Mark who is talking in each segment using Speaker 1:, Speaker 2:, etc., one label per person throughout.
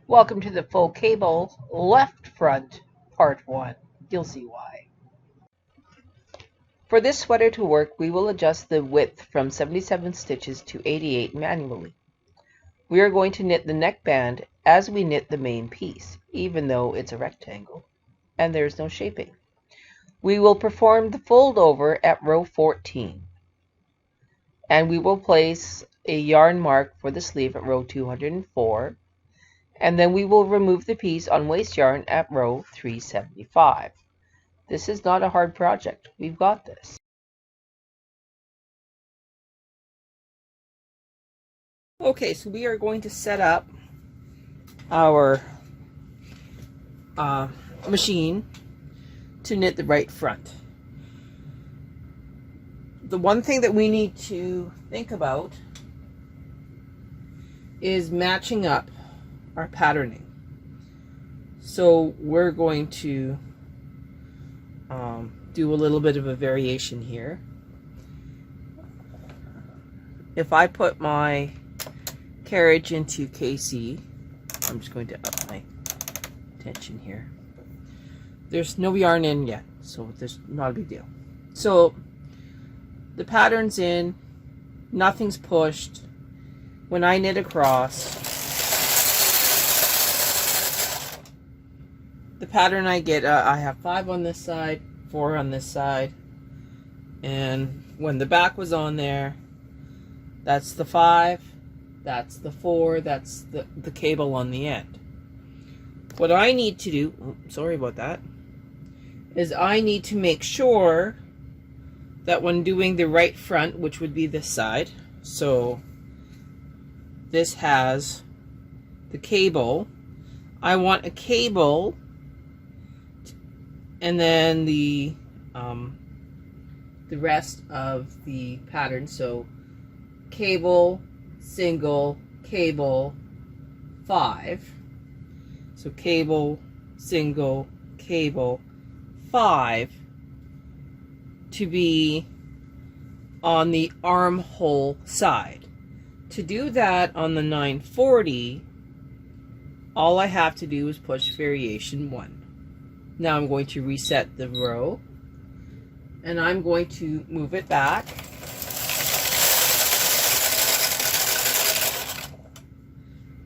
Speaker 1: Welcome to the Faux Cable Left front, part 1. You'll see why. For this sweater to work, we will adjust the width from 77 stitches to 88 manually. We are going to knit the neckband as we knit the main piece, even though it's a rectangle and there's no shaping. We will perform the fold over at row 14, and we will place a yarn mark for the sleeve at row 204. And then we will remove the piece on waste yarn at row 375. This is not a hard project. We've got this. Okay, so we are going to set up our machine to knit the right front. The one thing that we need to think about is matching up our patterning. So we're going to do a little bit of a variation here. If I put my carriage into KC, I'm just going to up my tension here. There's no yarn in yet, so there's not a big deal. So the pattern's in, nothing's pushed. When I knit across, the pattern I get, I have 5 on this side, 4 on this side, and when the back was on there, that's the 5, that's the 4, that's the cable on the end. What I need to do, sorry about that, is I need to make sure that when doing the right front, which would be this side, so this has the cable, I want a cable, and then the rest of the pattern, so cable, single, cable, 5. So cable, single, cable, 5 to be on the armhole side. To do that on the 940, all I have to do is push variation 1. Now I'm going to reset the row, and I'm going to move it back.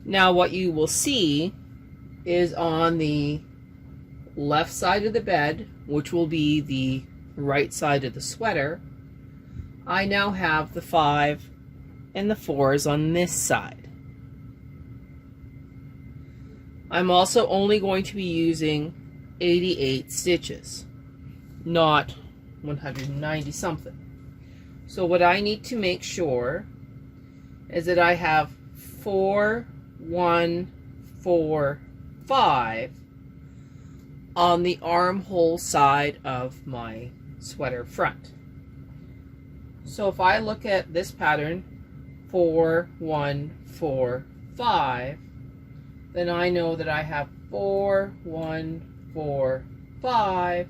Speaker 1: Now what you will see is on the left side of the bed, which will be the right side of the sweater, I now have the 5 and the 4s on this side. I'm also only going to be using 88 stitches, not 190 something. So what I need to make sure is that I have 4, 1, 4, 5 on the armhole side of my sweater front. So if I look at this pattern, 4, 1, 4, 5, then I know that I have 4, 1, 4, 5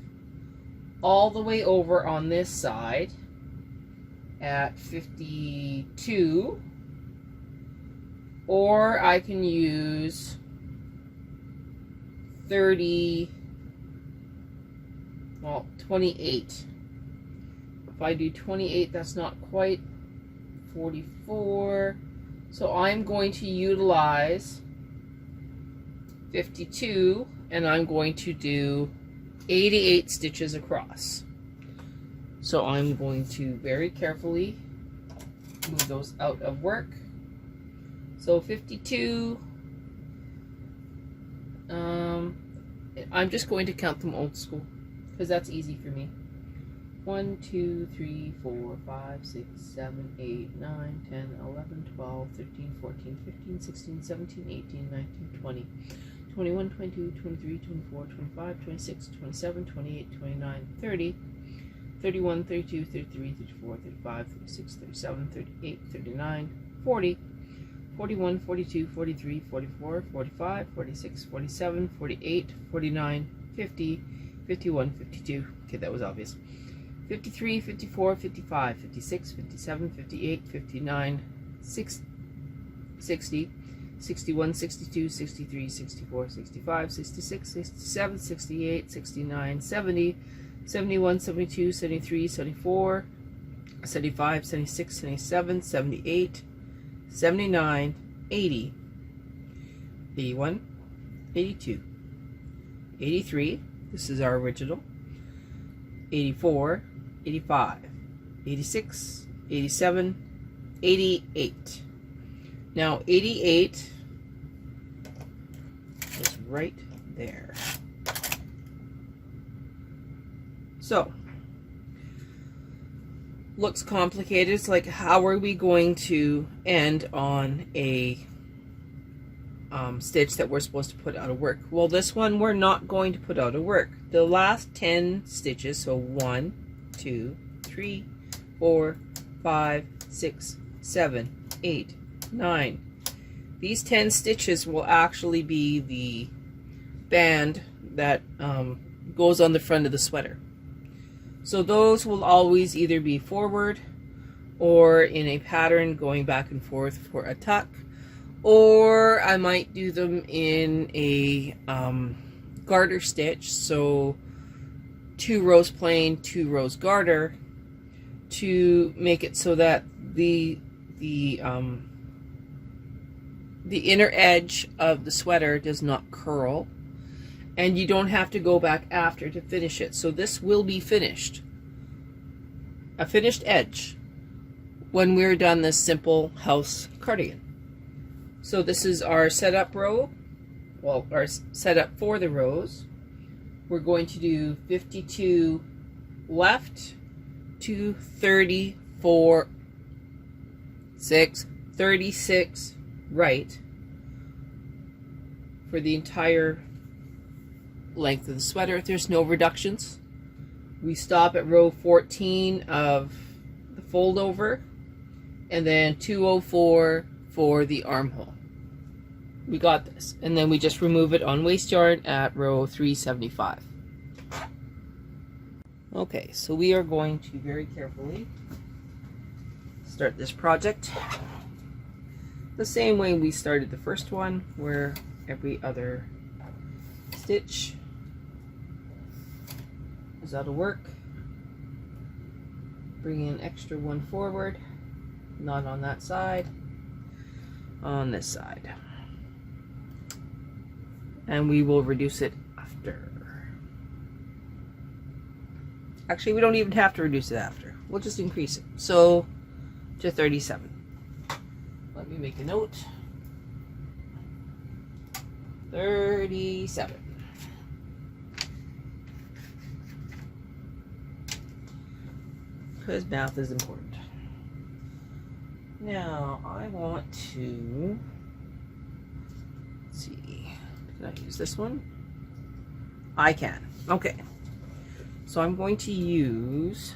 Speaker 1: all the way over on this side at 52, or I can use 28. If I do 28, that's not quite 44, so I'm going to utilize 52, and I'm going to do 88 stitches across. So I'm going to very carefully move those out of work. So 52, I'm just going to count them old school because that's easy for me. 1, 2, 3, 4, 5, 6, 7, 8, 9, 10, 11, 12, 13, 14, 15, 16, 17, 18, 19, 20, 21, 22, 23, 24, 25, 26, 27, 28, 29, 30, 31, 32, 33, 34, 35, 36, 37, 38, 39, 40, 41, 42, 43, 44, 45, 46, 47, 48, 49, 50, 51, 52. Okay, that was obvious. 53, 54, 55, 56, 57, 58, 59, 60, 61, 62, 63, 64, 65, 66, 67, 68, 69, 70, 71, 72, 73, 74, 75, 76, 77, 78, 79, 80, 81, 82, 83, this is our original, 84, 85, 86, 87, 88. Now 88 is right there. So, looks complicated. It's like, how are we going to end on a stitch that we're supposed to put out of work? Well, this one we're not going to put out of work. The last 10 stitches, so 1, 2, 3, 4, 5, 6, 7, 8, 9. These 10 stitches will actually be the band that goes on the front of the sweater. So those will always either be forward or in a pattern going back and forth for a tuck, or I might do them in a garter stitch, so 2 rows plain, 2 rows garter, to make it so that the inner edge of the sweater does not curl, and you don't have to go back after to finish it. So this will be finished, a finished edge, when we're done this simple house cardigan. So this is our setup row, well, our setup for the rows. We're going to do 52 left to 34, 6, 36 right for the entire length of the sweater. There's no reductions. We stop at row 14 of the fold over, and then 204 for the armhole. We got this, and then we just remove it on waste yarn at row 375. Okay, so we are going to very carefully start this project the same way we started the first one, where every other stitch is out of work. Bring an extra one forward, not on that side, on this side, and we will reduce it after. Actually, we don't even have to reduce it after. We'll just increase it. So to 37. Let me make a note. 37. Because math is important. Now I want to, let's see, can I use this one? I can. Okay. So I'm going to use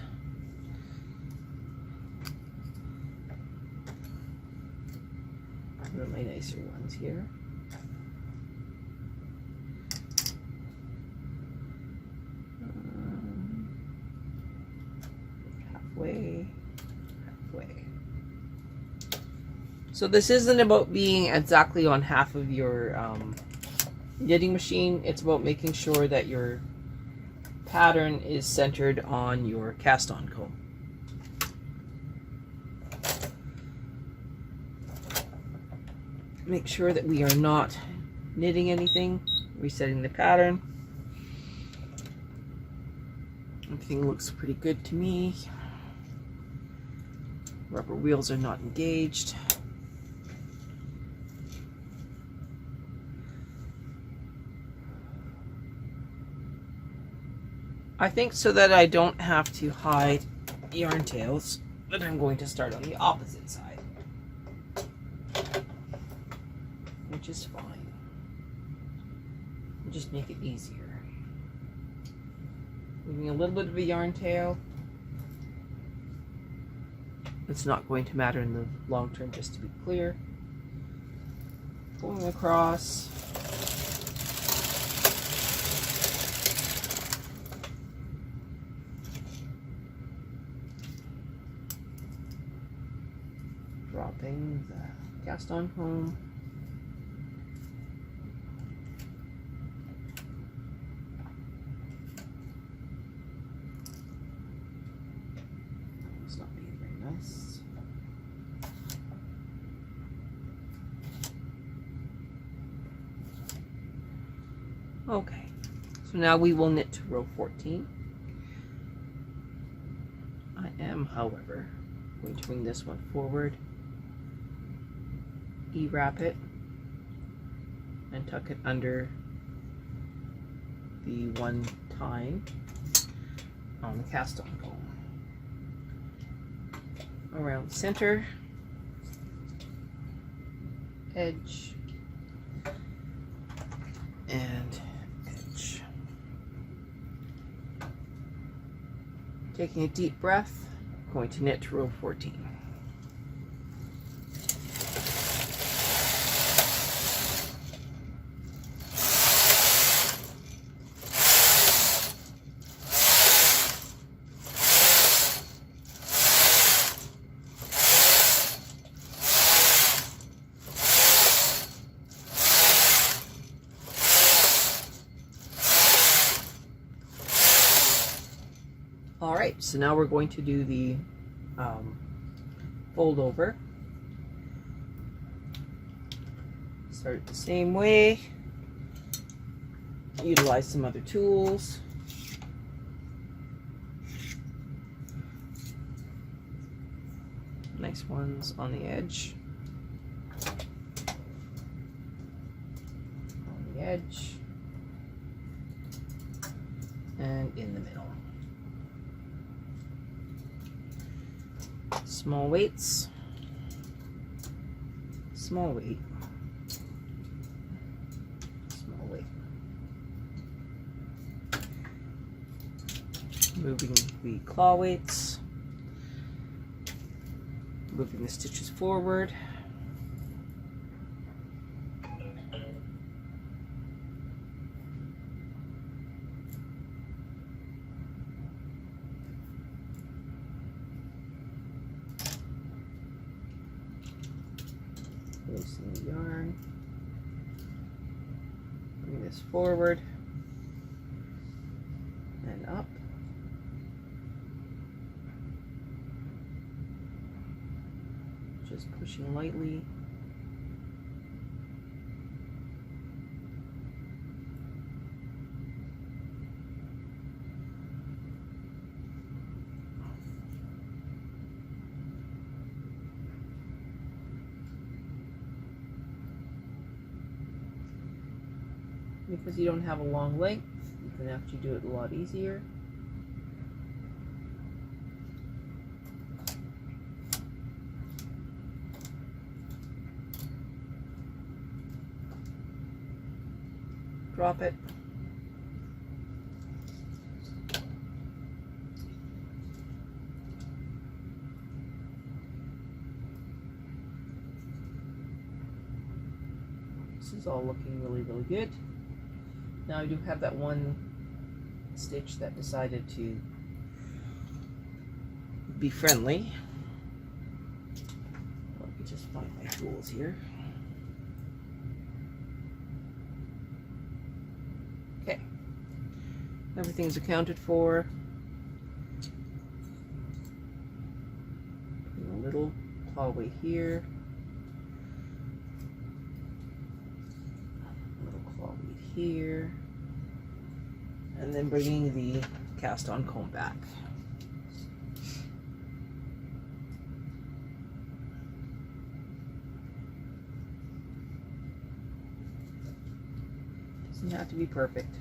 Speaker 1: one of my nicer ones here. Halfway. So this isn't about being exactly on half of your knitting machine. It's about making sure that your pattern is centered on your cast on comb. Make sure that we are not knitting anything, resetting the pattern. Everything looks pretty good to me. Rubber wheels are not engaged. I think so that I don't have to hide yarn tails, that I'm going to start on the opposite side, which is fine. Just make it easier. Leaving a little bit of a yarn tail. It's not going to matter in the long term, just to be clear. Pulling across. Dropping the cast on comb. So now we will knit to row 14. I am, however, going to bring this one forward, E-wrap it, and tuck it under the one tying on the cast on comb. Around center, edge, and edge. Taking a deep breath, I'm going to knit to row 14. Alright, so now we're going to do the fold over. Start it the same way. Utilize some other tools. Nice ones on the edge. On the edge. And in the middle. Small weights, small weight, small weight. Moving the claw weights, moving the stitches forward. Loosen the yarn, bring this forward and up. Just pushing lightly. Because you don't have a long length, you can actually do it a lot easier. Drop it. This is all looking really, really good. Now I do have that one stitch that decided to be friendly. Let me just find my tools here. Okay, everything's accounted for. Putting a little claw weight here. Here, and then bringing the cast on comb back. Doesn't have to be perfect.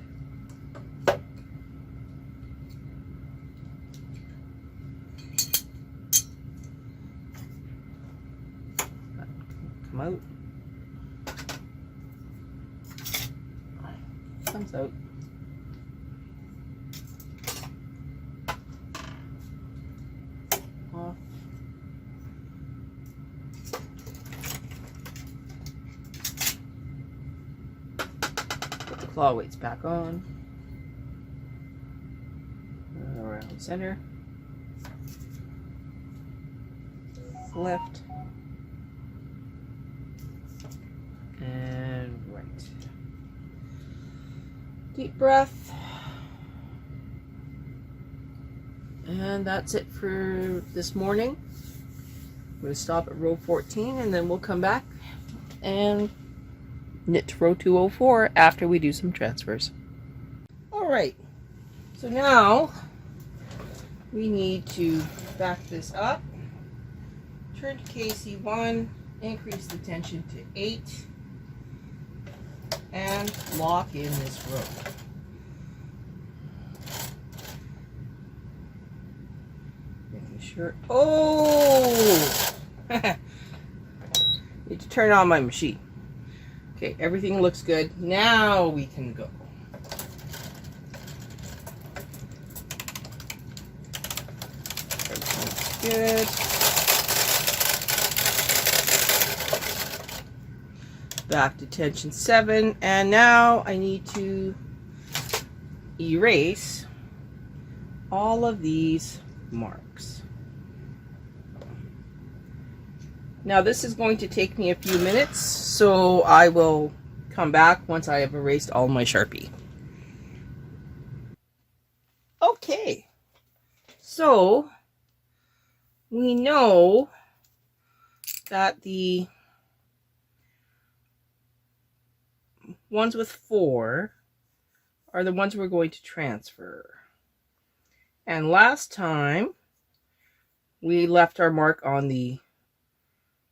Speaker 1: Come out. Comes out. Off. Put the claw weights back on. Around center. Left. And right. Deep breath. And that's it for this morning. I'm going to stop at row 14 and then we'll come back and knit to row 204 after we do some transfers. All right, so now we need to back this up, turn to KC1, increase the tension to 8, and lock in this rope. Making sure, oh! Need to turn on my machine. Okay, everything looks good. Now we can go. Everything's good. Back to tension 7, and now I need to erase all of these marks. Now this is going to take me a few minutes, so I will come back once I have erased all my Sharpie. Okay, so we know that the ones with 4 are the ones we're going to transfer. And last time we left our mark on the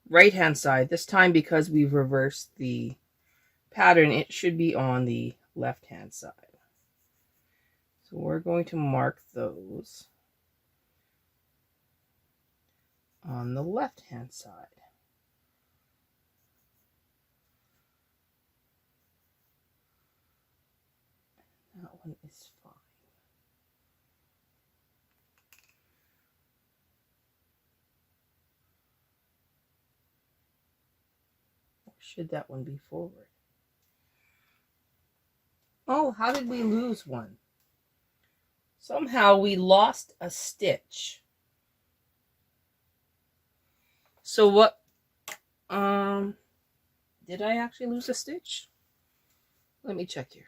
Speaker 1: right hand side. This time, because we've reversed the pattern, it should be on the left hand side. So we're going to mark those on the left hand side. That one is fine. Should that one be forward? Oh, how did we lose one? Somehow we lost a stitch. So what, did I actually lose a stitch? Let me check here.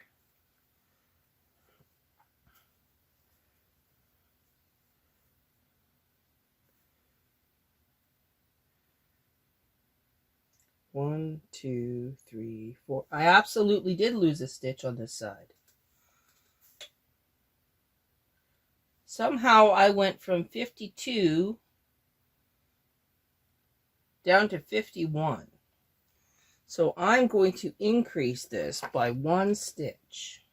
Speaker 1: One, two, three, four. I absolutely did lose a stitch on this side. Somehow I went from 52 down to 51. So I'm going to increase this by 1 stitch.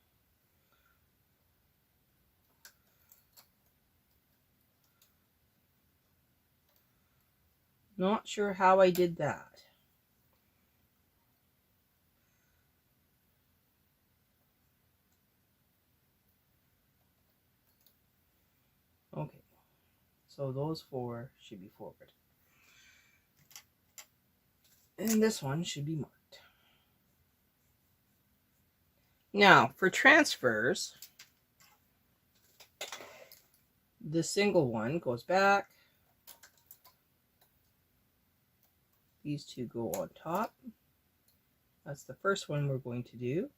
Speaker 1: Not sure how I did that. Okay, so those 4 should be forward. And this one should be marked. Now, for transfers, the single one goes back. These 2 go on top. That's the first one we're going to do.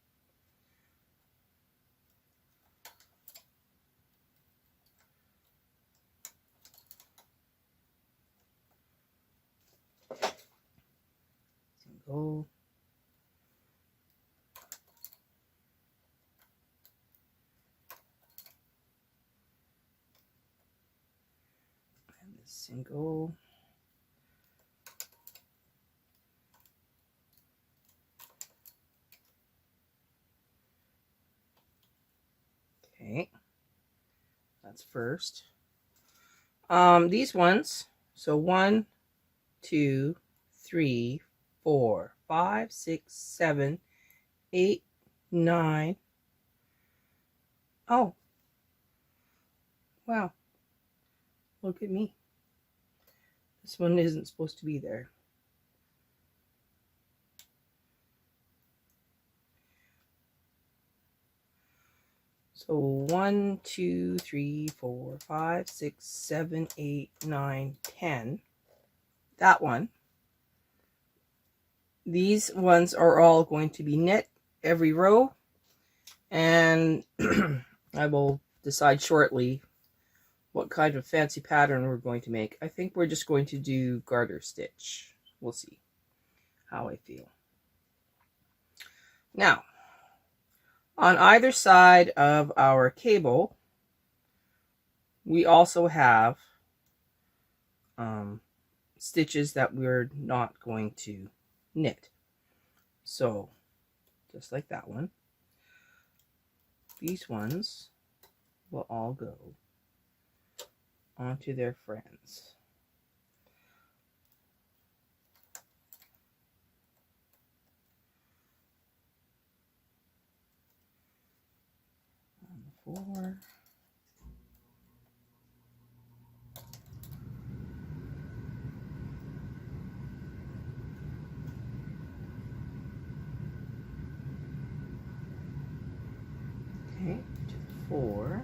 Speaker 1: Single. And the single. Okay, that's first. These ones, so 1, 2, 3, 4, 5, 6, 7, 8, 9. Oh, wow, look at me. This one isn't supposed to be there. So 1, 2, 3, 4, 5, 6, 7, 8, 9, 10. That one. These ones are all going to be knit every row, and I will decide shortly what kind of fancy pattern we're going to make. I think we're just going to do garter stitch. We'll see how I feel. Now, On either side of our cable, we also have stitches that we're not going to knit. So just like that one, these ones will all go onto their friends. On the 4. Okay, to the 4.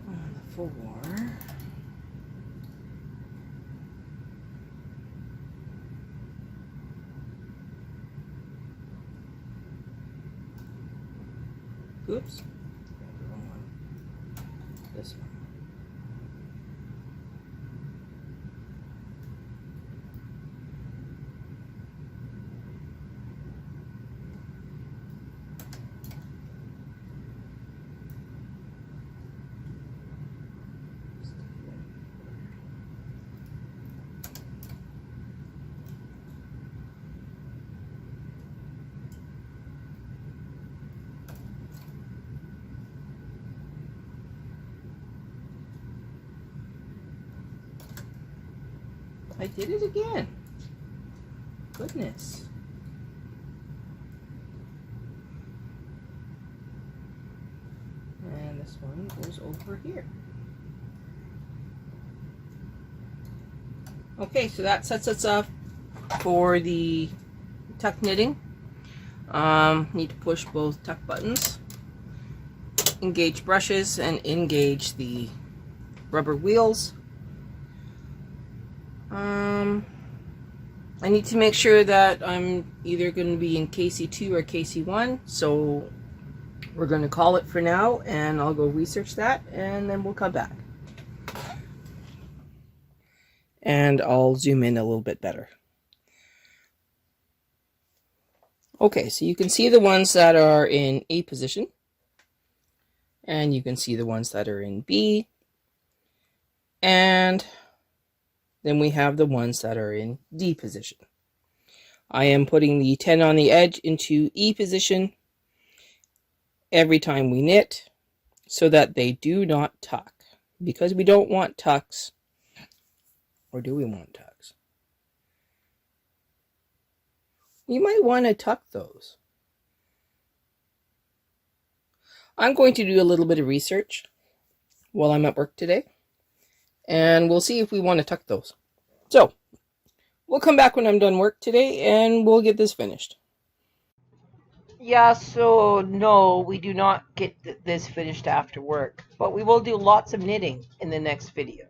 Speaker 1: On the 4. Oops. Wrong one. This one. I did it again. Goodness. And this one goes over here. Okay, so that sets us up for the tuck knitting. Need to push both tuck buttons, engage brushes, and engage the rubber wheels. I need to make sure that I'm either going to be in KC2 or KC1, so we're going to call it for now, and I'll go research that, and then we'll come back. And I'll zoom in a little bit better. Okay, so you can see the ones that are in A position, and you can see the ones that are in B, and then we have the ones that are in D position. I am putting the 10 on the edge into E position every time we knit so that they do not tuck, because we don't want tucks. Or do we want tucks? You might want to tuck those. I'm going to do a little bit of research while I'm at work today, and we'll see if we want to tuck those. So, we'll come back when I'm done work today, and we'll get this finished. Yeah, so no, we do not get this finished after work, but we will do lots of knitting in the next video.